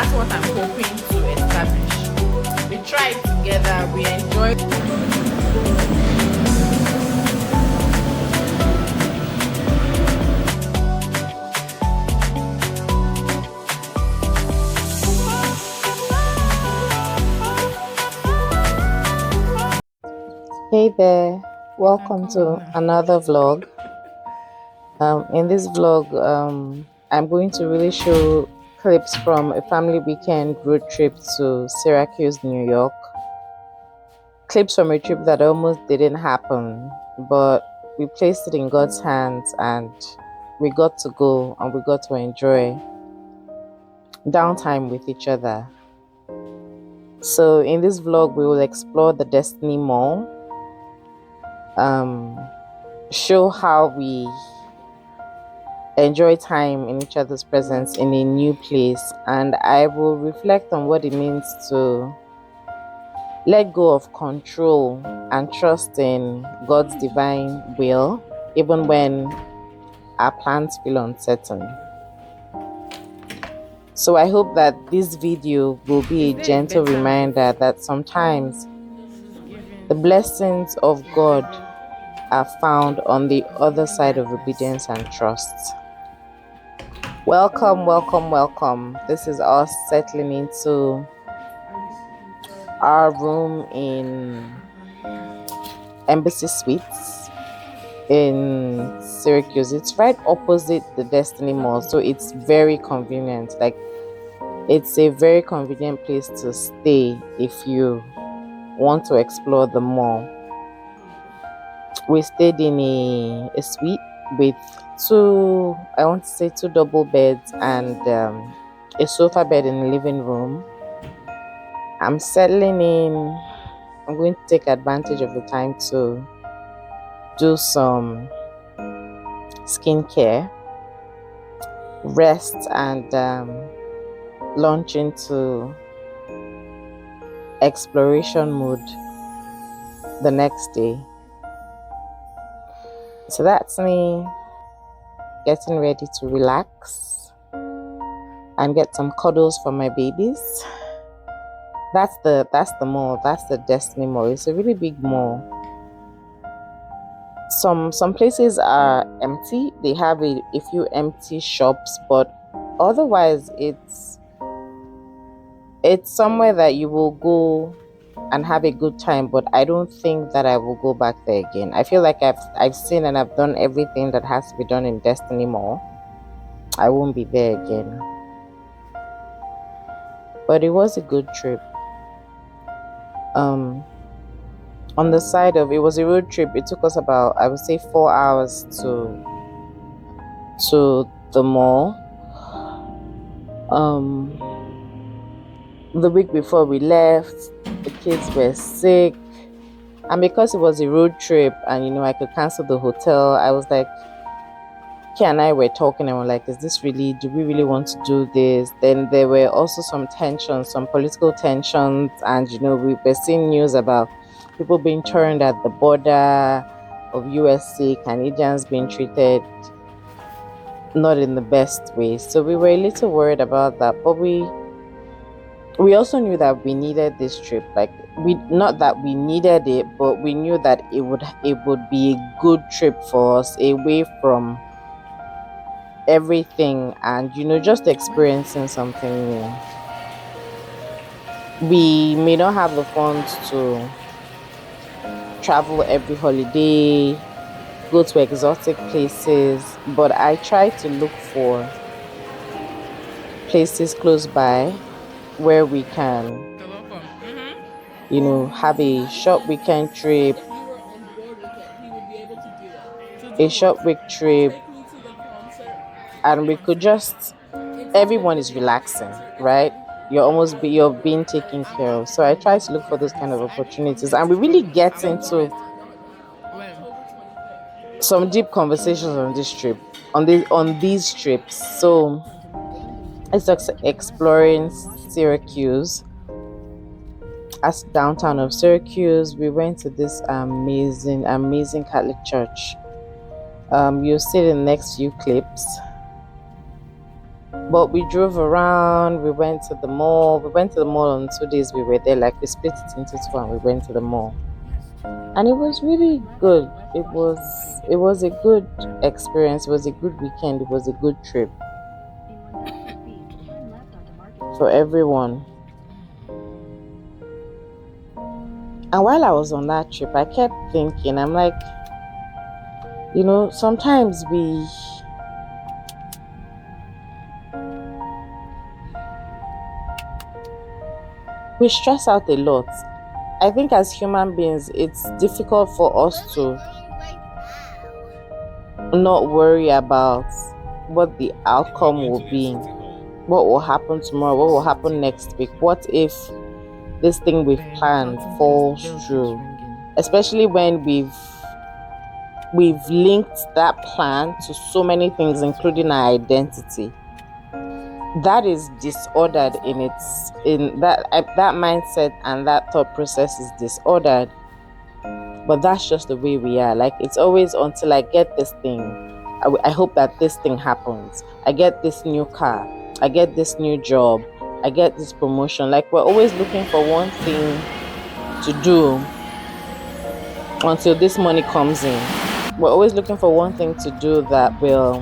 that's what I'm hoping to establish. We try it together, we enjoy. Hey there, welcome to another vlog. In this vlog, I'm going to really show clips from a family weekend road trip to Syracuse, New York. Clips from a trip that almost didn't happen, but we placed it in God's hands and we got to go and we got to enjoy downtime with each other. So in this vlog, we will explore the Destiny Mall, show how we enjoy time in each other's presence in a new place, and I will reflect on what it means to let go of control and trust in God's divine will, even when our plans feel uncertain. So I hope that this video will be a gentle reminder that sometimes the blessings of God are found on the other side of obedience and trust. Welcome, welcome, welcome. This is us settling into our room in Embassy Suites in Syracuse. It's right opposite the Destiny Mall, so it's very convenient. Like, it's a very convenient place to stay if you want to explore the mall. We stayed in a suite with two double beds and a sofa bed in the living room. I'm settling in. I'm going to take advantage of the time to do some skincare, rest, and launch into exploration mode the next day. So that's me getting ready to relax and get some cuddles for my babies. That's the mall. That's the Destiny Mall. It's a really big mall. Some places are empty. They have a few empty shops, but otherwise it's somewhere that you will go and have a good time. But I don't think that I will go back there again. I feel like I've seen and I've done everything that has to be done in Destiny Mall. I won't be there again. But it was a good trip. On the side of it was a road trip. It took us about, I would say, 4 hours to the mall. The week before we left, the kids were sick, and because it was a road trip and I could cancel the hotel, I was like, Kay and I were talking and we're like, do we really want to do this? Then there were also some tensions, some political tensions, and we were seeing news about people being turned at the border of USA, Canadians being treated not in the best way. So we were a little worried about that, but we also knew that we needed this trip. Like, not that we needed it, but we knew that it would be a good trip for us, away from everything, and just experiencing something new. We may not have the funds to travel every holiday, go to exotic places, but I try to look for places close by where we can have a short weekend trip, a short week trip, and we could just, everyone is relaxing, right? You're being taken care of. So I try to look for those kind of opportunities, and we really get into some deep conversations on this trip, on these trips. So it's exploring Syracuse. As downtown of Syracuse, we went to this amazing Catholic church. You'll see the next few clips. But we drove around, we went to the mall. We went to the mall on 2 days we were there, like we split it into two and we went to the mall. And it was really good. It was a good experience. It was a good weekend. It was a good trip for everyone. And while I was on that trip, I kept thinking, I'm like, sometimes we stress out a lot. I think as human beings, it's difficult for us to not worry about what the outcome will be, what will happen tomorrow, what will happen next week, what if this thing we've planned falls through, especially when we've linked that plan to so many things, including our identity. That is disordered in that mindset, and that thought process is disordered. But that's just the way we are. Like, it's always until I get this thing. I hope that this thing happens. I get this new car. I get this new job. I get this promotion. Like, we're always looking for one thing to do until this money comes in. We're always looking for one thing to do that will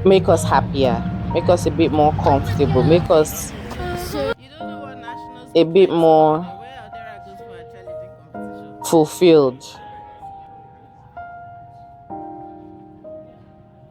make us happier, make us a bit more comfortable, make us a bit more fulfilled.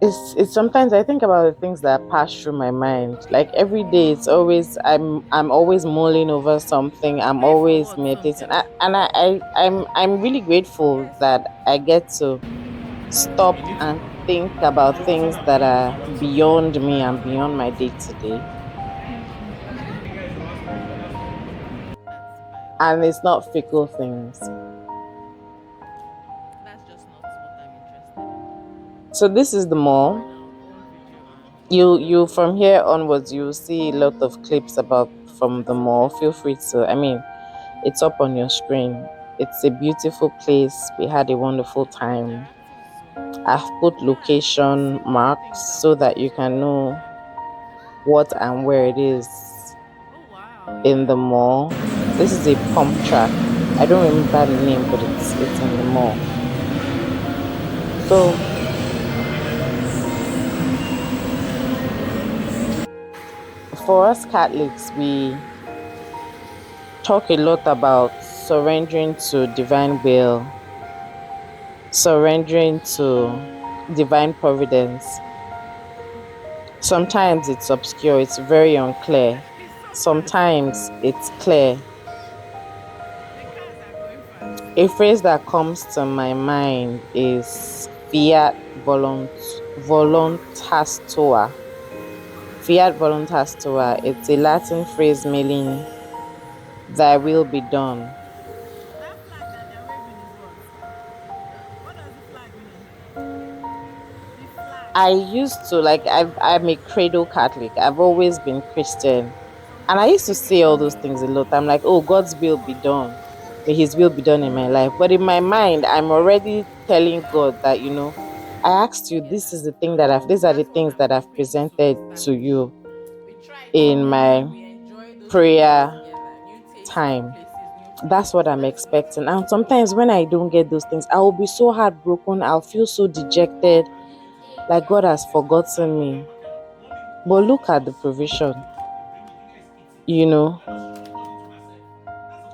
It's sometimes I think about the things that pass through my mind. Like, every day, it's always I'm always mulling over something. I'm always meditating, I'm really grateful that I get to stop and think about things that are beyond me and beyond my day to day. And it's not fickle things. So this is the mall. You from here onwards, you'll see a lot of clips about from the mall. Feel free to, it's up on your screen. It's a beautiful place. We had a wonderful time. I've put location marks so that you can know what and where it is in the mall. This is a pump track. I don't remember the name, but it's in the mall. So for us Catholics, we talk a lot about surrendering to divine will, surrendering to divine providence. Sometimes it's obscure, it's very unclear. Sometimes it's clear. A phrase that comes to my mind is fiat voluntas tua. Fiat voluntas tua. It's a Latin phrase meaning thy will be done. I used to, I'm a cradle Catholic. I've always been Christian. And I used to say all those things a lot. I'm like, oh, God's will be done. May his will be done in my life. But in my mind, I'm already telling God that, I asked you, these are the things that I've presented to you in my prayer time. That's what I'm expecting. And sometimes when I don't get those things, I will be so heartbroken. I'll feel so dejected, like God has forgotten me. But look at the provision.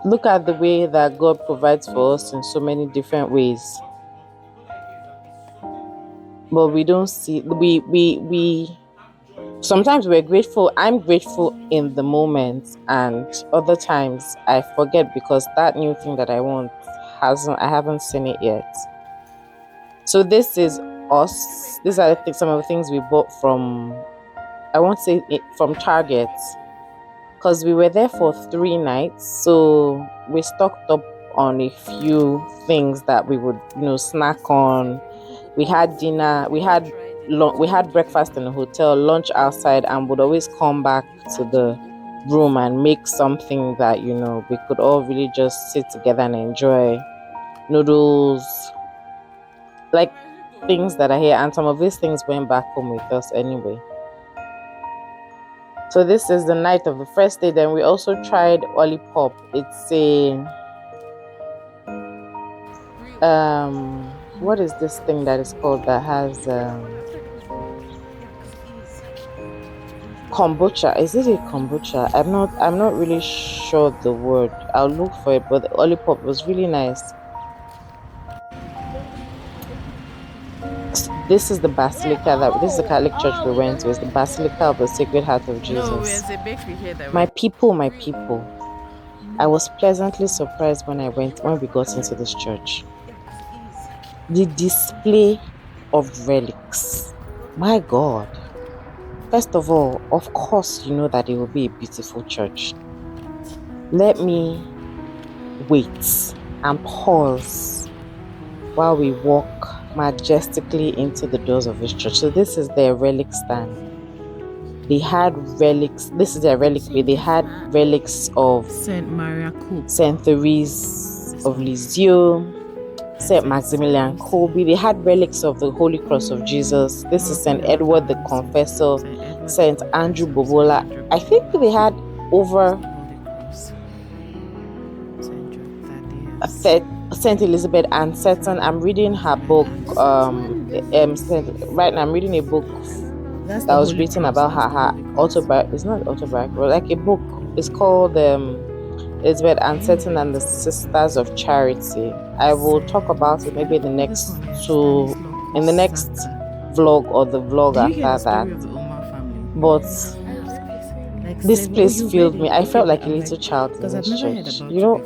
Look at the way that God provides for us in so many different ways. But we don't see, we sometimes we're grateful. I'm grateful in the moment, and other times I forget because that new thing that I want I haven't seen it yet. So this is us. These are some of the things we bought from, I won't say it, from Target, because we were there for 3 nights, so we stocked up on a few things that we would snack on. We had dinner, we had breakfast in the hotel, lunch outside, and would always come back to the room and make something that we could all really just sit together and enjoy. Noodles, like things that are here, and some of these things went back home with us anyway. So this is the night of the first day. Then we also tried Olipop. It's a what is this thing that is called that has kombucha? Is it a kombucha? I'm not really sure the word. I'll look for it, but the Olipop was really nice. This is the basilica this is the Catholic church we went to. It's the Basilica of the Sacred Heart of Jesus. No, there's a bakery here that my people. I was pleasantly surprised when we got into this church. The display of relics. My God. First of all, of course, you know that it will be a beautiful church. Let me wait and pause while we walk majestically into the doors of this church. So this is their relic stand. They had relics. This is their reliquary. They had relics of Saint Maria Cook, Saint Therese of Lisieux, Saint Maximilian Kolbe. They had relics of the Holy Cross of Jesus. This is Saint Edward the Confessor, Saint Andrew Bobola. I think they had over Saint Elizabeth Ann Seton. I'm reading her book. Right now I'm reading a book that was written about her autobiography. It's not autobiography, like a book. It's called Elizabeth Ann Seton and the Sisters of Charity. I will talk about it maybe in the next vlog or the vlog after that. But this place filled me. I felt like a little child in this church. You know,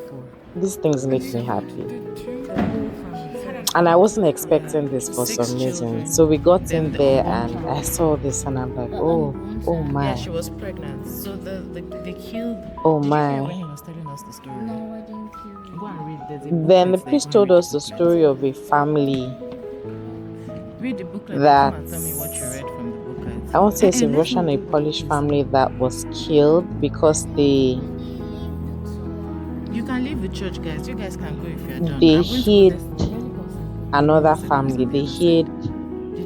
these things make me happy. And I wasn't expecting this for some reason. So we got in there and I saw this and I'm like, oh my. Yeah, she was pregnant. So they killed. Oh my. When he was telling us the story. No, I didn't hear. Go and read. Then the priest told us the story of a family. Read the booklet. That Come and tell me what you read from the booklet. I won't say it's a Russian or a Polish family that was killed because they. You can leave the church, guys. You guys can go if you're done. They hid another family. They hid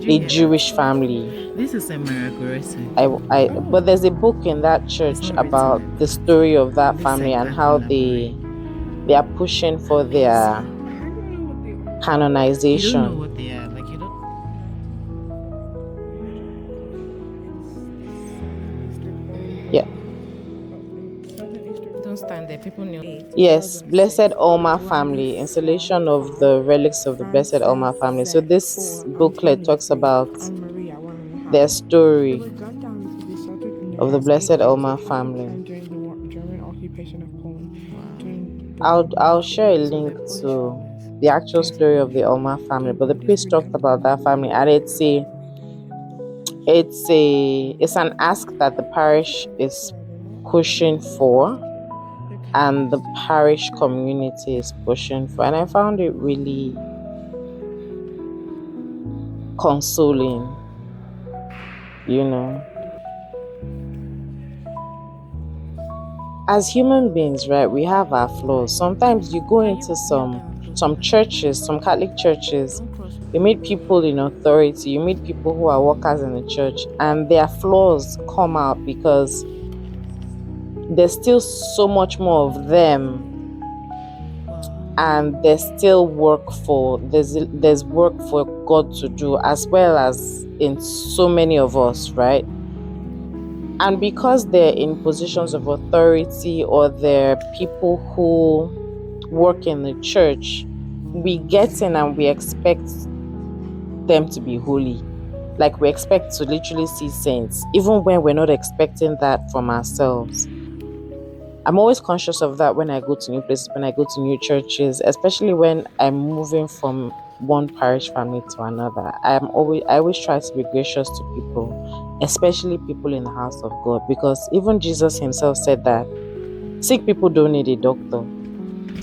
a Jewish family. This is a miracle. But there's a book in that church about the story of that family and how they are pushing for their canonization. You don't know what they are. Like, you don't. Yeah. Don't stand there. People know. Yes, Blessed Alma family, installation of the relics of the Blessed Alma family. So this booklet talks about their story of the Blessed Alma family. I'll share a link to the actual story of the Alma family, but the priest talked about that family, and it's an ask that the parish is pushing for, and the parish community is pushing for, and I found it really consoling, you know. As human beings, right, we have our flaws. Sometimes you go into some churches, some Catholic churches, you meet people in authority, you meet people who are workers in the church, and their flaws come out because there's still so much more of them, and there's still work there's work for God to do, as well as in so many of us, right? And because they're in positions of authority or they're people who work in the church, we get in and we expect them to be holy. Like, we expect to literally see saints, even when we're not expecting that from ourselves. I'm always conscious of that when I go to new places, when I go to new churches, especially when I'm moving from one parish family to another. I always try to be gracious to people, especially people in the house of God, because even Jesus himself said that sick people don't need a doctor.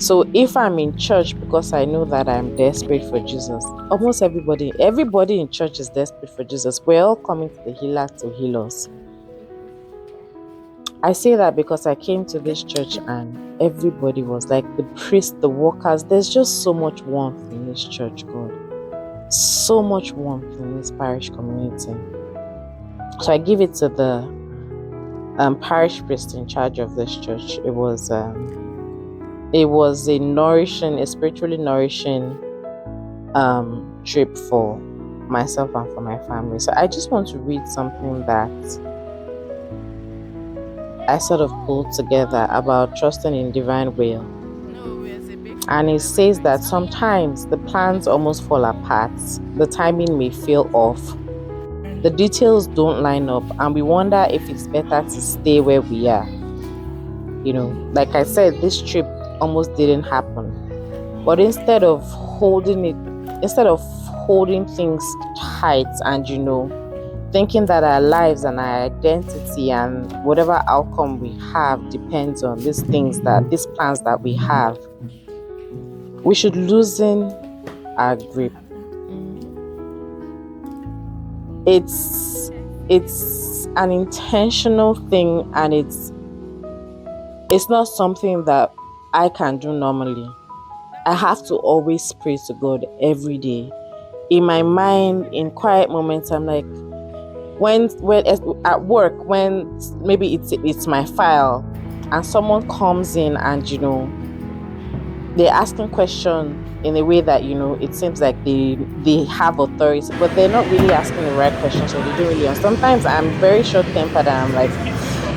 So if I'm in church because I know that I'm desperate for Jesus, almost everybody in church is desperate for Jesus. We're all coming to the healer to heal us. I say that because I came to this church and everybody was like, the priest, the workers, there's just so much warmth in this church, God. So much warmth in this parish community. So I give it to the parish priest in charge of this church. It was a spiritually nourishing trip for myself and for my family. So I just want to read something that I sort of pulled together about trusting in divine will. And it says that sometimes the plans almost fall apart, the timing may feel off, the details don't line up, and we wonder if it's better to stay where we are. Like I said, this trip almost didn't happen. But instead of holding things tight and thinking that our lives and our identity and whatever outcome we have depends on these plans that we have, we should loosen our grip. It's an intentional thing, and it's not something that I can do normally. I have to always pray to God every day. In my mind, in quiet moments, I'm like, when at work, when maybe it's my file and someone comes in and they're asking questions in a way that it seems like they have authority, but they're not really asking the right questions, or they don't really. And sometimes I'm very short-tempered and I'm like,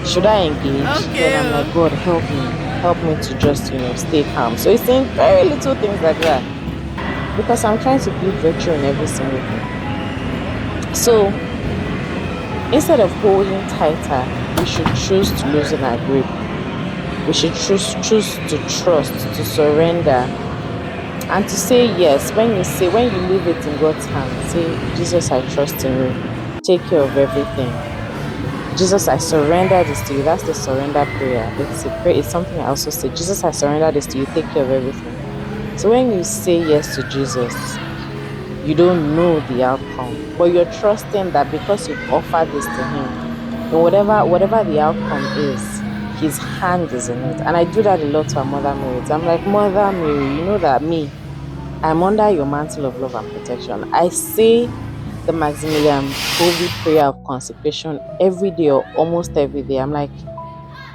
should I engage? Okay. Then I'm like, God, help me to just stay calm. So it's in very little things like that, because I'm trying to build virtue in every single thing. So instead of holding tighter, we should choose to loosen our grip. We should choose to trust, to surrender, and to say yes. When you leave it in God's hands, say, Jesus, I trust in you. Take care of everything. Jesus, I surrender this to you. That's the surrender prayer. It's something I also say. Jesus, I surrender this to you. Take care of everything. So when you say yes to Jesus, you don't know the outcome, but you're trusting that because you've offered this to him, and whatever the outcome is, his hand is in it. And I do that a lot to our Mother Mary. I'm like, Mother Mary, you know that I'm under your mantle of love and protection. I say the Maximilian Holy Prayer of consecration every day, or almost every day. I'm like,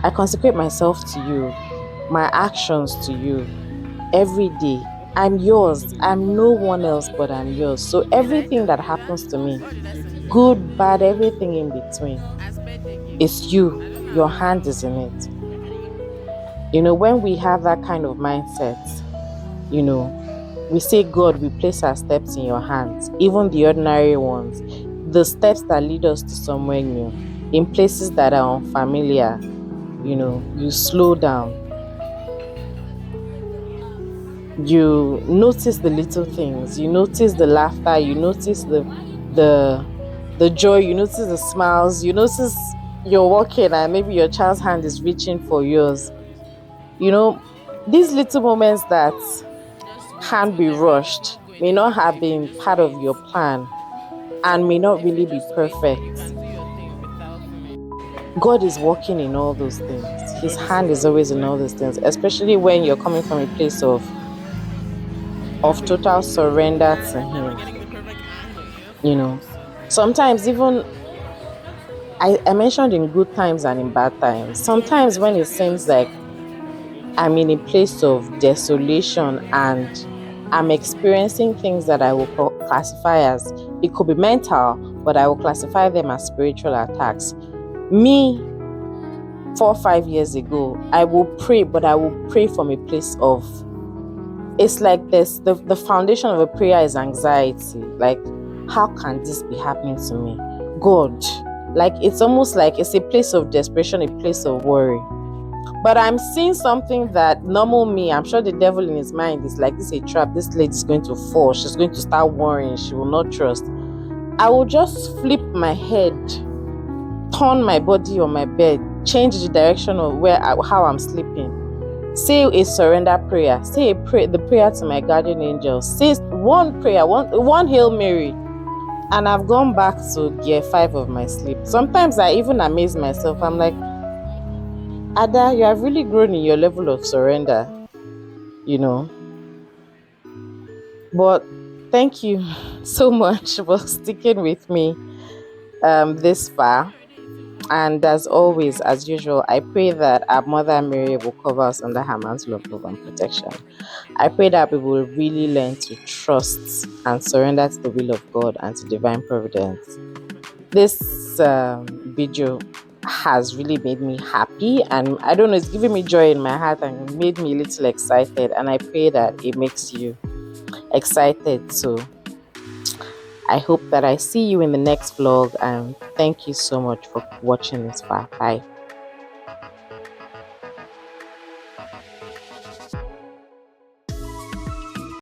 I consecrate myself to you, my actions to you, every day. I'm yours. I'm no one else, but I'm yours. So everything that happens to me, good, bad, everything in between, it's you. Your hand is in it. When we have that kind of mindset, we say, God, we place our steps in your hands, even the ordinary ones, the steps that lead us to somewhere new, in places that are unfamiliar. You slow down. You notice the little things. You notice the laughter. You notice the joy. You notice the smiles. You notice you're walking and maybe your child's hand is reaching for yours. These little moments that can't be rushed, may not have been part of your plan, and may not really be perfect. God is working in all those things. His hand is always in all those things, especially when you're coming from a place of total surrender to him. Sometimes even I mentioned in good times and in bad times. Sometimes when it seems like I'm in a place of desolation and I'm experiencing things that I will classify as, it could be mental, but I will classify them as spiritual attacks. Me, 4 or 5 years ago, I will pray, but I will pray from a place of, it's like this, the foundation of a prayer is anxiety. Like, how can this be happening to me? God, like, it's almost like it's a place of desperation, a place of worry. But I'm seeing something that normal me, I'm sure the devil in his mind is like, this is a trap. This lady's going to fall. She's going to start worrying. She will not trust. I will just flip my head, turn my body on my bed, change the direction of how I'm sleeping. Say a surrender prayer. Say the prayer to my guardian angel. Say one prayer, one Hail Mary. And I've gone back to gear 5 of my sleep. Sometimes I even amaze myself. I'm like, Ada, you have really grown in your level of surrender, But thank you so much for sticking with me this far. And as always, as usual, I pray that our Mother Mary will cover us under her mantle of love and protection. I pray that we will really learn to trust and surrender to the will of God and to divine providence. This video has really made me happy, and I don't know, it's giving me joy in my heart and made me a little excited, and I pray that it makes you excited too. I hope that I see you in the next vlog, and thank you so much for watching this far. Bye.